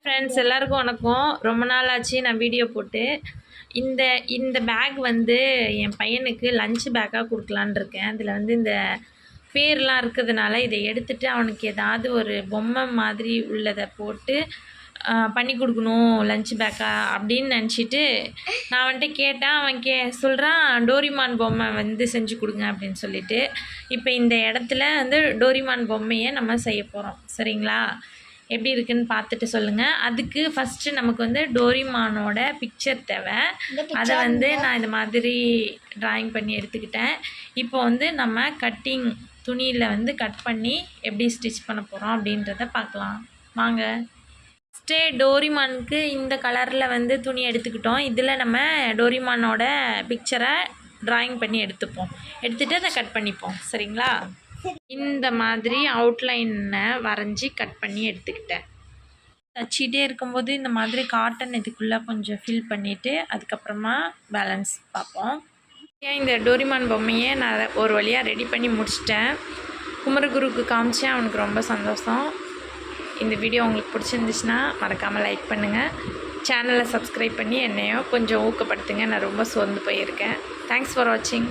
Friends எல்லாருக்கும் வணக்கம். ரொம்ப நாள் ஆச்சு நான் வீடியோ போட்டு. இந்த இந்த பேக் வந்து என் பையனுக்கு லஞ்ச் பேக்காக கொடுக்கலான்னு இருக்கேன். அதில் வந்து இந்த பேர்லாம் இருக்கிறதுனால இதை எடுத்துகிட்டு அவனுக்கு ஏதாவது ஒரு பொம்மை மாதிரி உள்ளதை போட்டு பண்ணி கொடுக்கணும் லஞ்ச் பேக்காக அப்படின்னு நினச்சிட்டு நான் வந்துட்டு கேட்டேன். அவன் சொல்கிறான் டோரிமான் பொம்மை வந்து செஞ்சு கொடுங்க அப்படின்னு சொல்லிட்டு. இப்போ இந்த இடத்துல வந்து டோரிமான் பொம்மையை நம்ம செய்ய போகிறோம். சரிங்களா? எப்படி இருக்குன்னு பார்த்துட்டு சொல்லுங்கள். அதுக்கு ஃபஸ்ட்டு நமக்கு வந்து டோரிமானோட பிக்சர் தேவை. அதை வந்து நான் இந்த மாதிரி ட்ராயிங் பண்ணி எடுத்துக்கிட்டேன். இப்போ வந்து நம்ம கட்டிங் துணியில் வந்து கட் பண்ணி எப்படி ஸ்டிச் பண்ண போகிறோம் அப்படின்றத பார்க்கலாம் வாங்க. ஃபஸ்ட்டே டோரிமானுக்கு இந்த கலரில் வந்து துணி எடுத்துக்கிட்டோம். இதில் நம்ம டோரிமானோட பிக்சரை ட்ராயிங் பண்ணி எடுத்துகிட்டு அதை கட் பண்ணிப்போம். சரிங்களா? இந்த மாதிரி அவுட்லைனை வரைஞ்சி கட் பண்ணி எடுத்துக்கிட்டேன். தச்சிட்டே இருக்கும்போது இந்த மாதிரி காட்டன் இதுக்குள்ளே கொஞ்சம் ஃபில் பண்ணிவிட்டு அதுக்கப்புறமா பேலன்ஸ் பார்ப்போம். இந்த டோரிமான் பொம்மையை நான் ஒரு வழியாக ரெடி பண்ணி முடிச்சிட்டேன். குமரகுருக்கு காமிச்சேன். அவனுக்கு ரொம்ப சந்தோஷம். இந்த வீடியோ உங்களுக்கு பிடிச்சிருந்துச்சுன்னா மறக்காமல் லைக் பண்ணுங்கள். சேனலை சப்ஸ்கிரைப் பண்ணி என்னையோ கொஞ்சம் ஊக்கப்படுத்துங்க. நான் ரொம்ப சோர்ந்து போயிருக்கேன். தேங்க்ஸ் ஃபார் வாட்சிங்.